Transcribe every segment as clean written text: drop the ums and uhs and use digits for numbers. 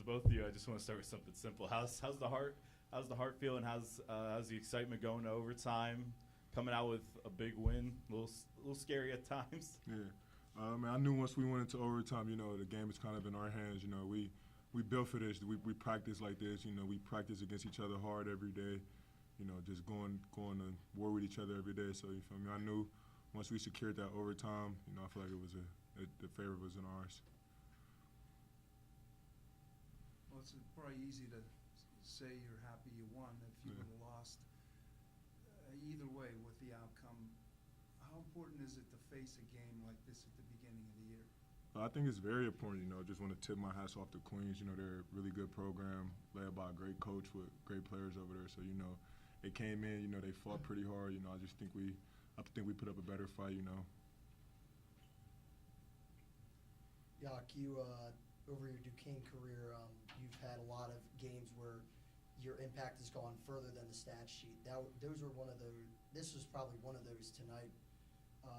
both of you, I just want to start with something simple. How's the heart feel, and how's the excitement going to overtime? Coming out with a big win, a little scary at times. Yeah, man, I knew once we went into overtime, the game is kind of in our hands. We built for this. We practice like this. We practice against each other hard every day. Just going to war with each other every day. So you feel me? I knew once we secured that overtime, I feel like it was the favor was in ours. Well, it's probably easy to say you're happy you won if you would have lost. Either way, with the outcome, how important is it to face a game like this at the beginning of the year? I think it's very important. Just want to tip my hats off to Queens. They're a really good program, led by a great coach with great players over there. So they came in. They fought pretty hard. I just think we put up a better fight. Jak, you over your Duquesne career, you've had a lot of games where your impact has gone further than the stat sheet. Those were one of those. This was probably one of those tonight.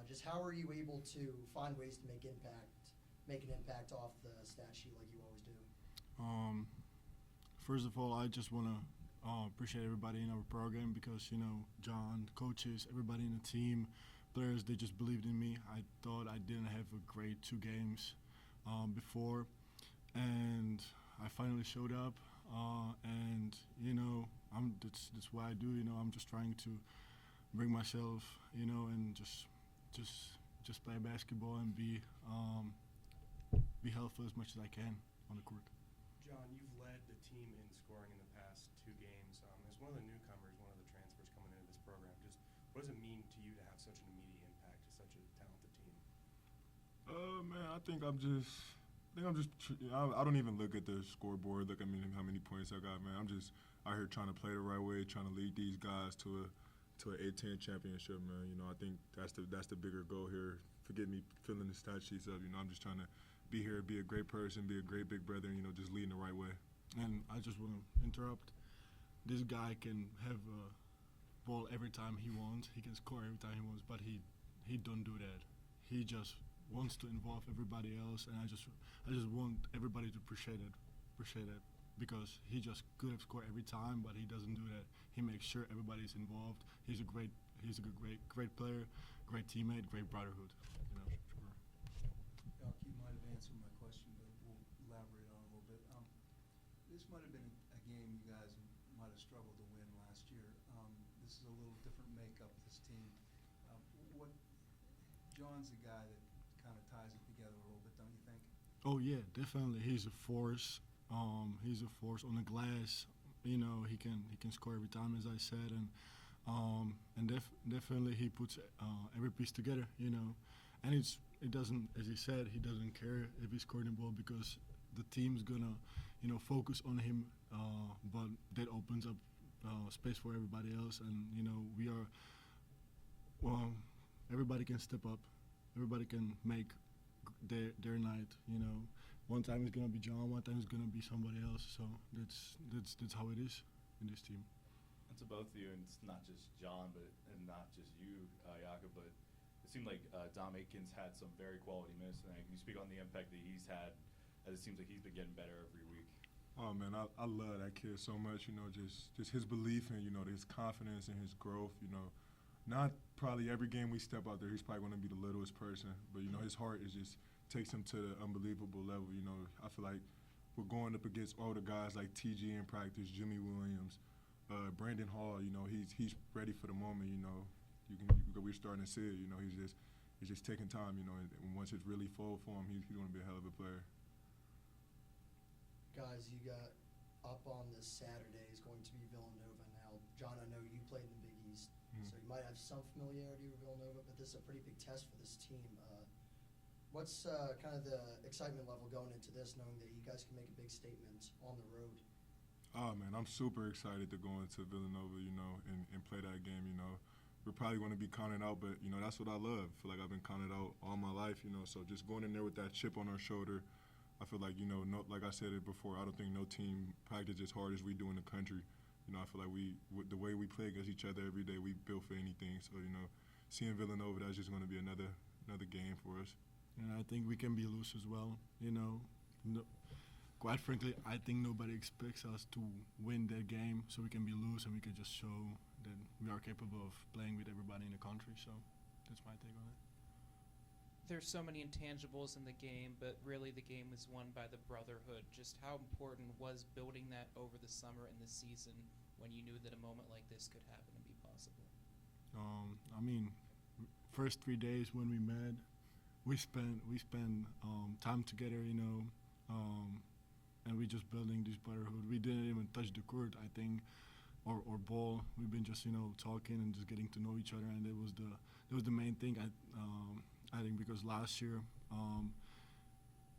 Just how are you able to find ways to make an impact off the stat sheet like you always do? First of all, I just want to appreciate everybody in our program because, John, coaches, everybody in the team, players, they just believed in me. I thought I didn't have a great 2 games before, and I finally showed up. And that's what I do. I'm just trying to bring myself, and just play basketball and be helpful as much as I can on the court. John, you've led the team in scoring in the past 2 games. As one of the newcomers, one of the transfers coming into this program, just what does it mean to you to have such an immediate impact to such a talented team? Man, I don't even look at the scoreboard, look at how many points I got, man. I'm just out here trying to play the right way, trying to lead these guys to an A-10 championship, man. I think that's the bigger goal here. Forget me filling the stat sheets up. I'm just trying to be here, be a great person, be a great big brother, just leading the right way. And I just want to interrupt. This guy can have a ball every time he wants. He can score every time he wants, but he don't do that. He just wants to involve everybody else, and I just want everybody to appreciate it, because he just could have scored every time, but he doesn't do that. He makes sure everybody's involved. He's a great player, great teammate, great brotherhood. Sure. Jak, you might have answered my question, but we'll elaborate on it a little bit. This might have been a game you guys might have struggled to win last year. This is a little different makeup, this team. John's a guy that kind of ties it together a little bit, don't you think? Oh yeah, definitely. He's a force. He's a force on the glass. He can score every time, as I said, and definitely he puts every piece together. And it doesn't, as he said, he doesn't care if he's scoring the ball because the team's gonna, focus on him. But that opens up space for everybody else, and we are. Well, everybody can step up. Everybody can make their night. One time it's gonna be John. One time it's gonna be somebody else. So that's how it is in this team. And to both of you, and it's not just John, and not just you, Jakub, but it seemed like Dom Aikens had some very quality minutes tonight. Can you speak on the impact that he's had, as it seems like he's been getting better every week? Oh man, I love that kid so much. Just his belief and his confidence and his growth. Not probably every game we step out there, he's probably going to be the littlest person, but his heart takes him to the unbelievable level. I feel like we're going up against all the guys like TG in practice, Jimmy Williams, Brandon Hall. He's ready for the moment. We're starting to see it. He's just taking time. And once it's really full for him, he's going to be a hell of a player. Guys, you got up on this Saturday is going to be Villanova. Now, John, I know you played in the Big East, so you might have some familiarity with Villanova, but this is a pretty big test for this team. What's kind of the excitement level going into this, knowing that you guys can make a big statement on the road? Oh, man, I'm super excited to go into Villanova, and play that game, We're probably going to be counted out, but, that's what I love. I feel like I've been counted out all my life, so just going in there with that chip on our shoulder, I feel like, like I said it before, I don't think no team practices as hard as we do in the country. I feel like the way we play against each other every day, we built for anything. So, seeing Villanova, that's just going to be another game for us. And I think we can be loose as well. quite frankly, I think nobody expects us to win that game, so we can be loose and we can just show that we are capable of playing with everybody in the country. So that's my take on it. There's so many intangibles in the game, but really the game was won by the brotherhood. Just how important was building that over the summer and the season when you knew that a moment like this could happen and be possible? I mean, first 3 days when we met, we spent time together, you know, and we just building this brotherhood. We didn't even touch the court, I think, or ball. We've been just, you know, talking and just getting to know each other, and that was the main thing. I think because last year,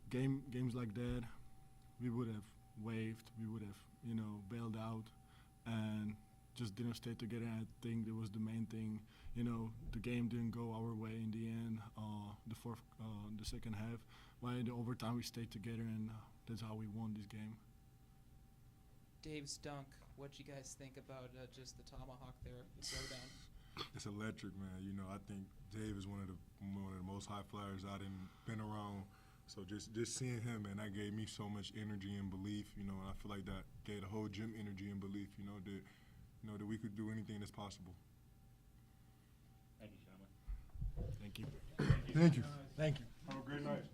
games like that, we would have waved, we would have, you know, bailed out, and just didn't stay together. And I think that was the main thing. You know, the game didn't go our way in the end. The second half, but in the overtime we stayed together, and that's how we won this game. Dave's dunk, what'd you guys think about just the tomahawk there, the throwdown? It's electric, man. You know, I think Dave is one of the most high flyers I've been around. So just seeing him, man, that gave me so much energy and belief. You know, and I feel like that gave the whole gym energy and belief. That we could do anything that's possible. Thank you, gentlemen. Thank you. Thank you. Thank you. Have a great night.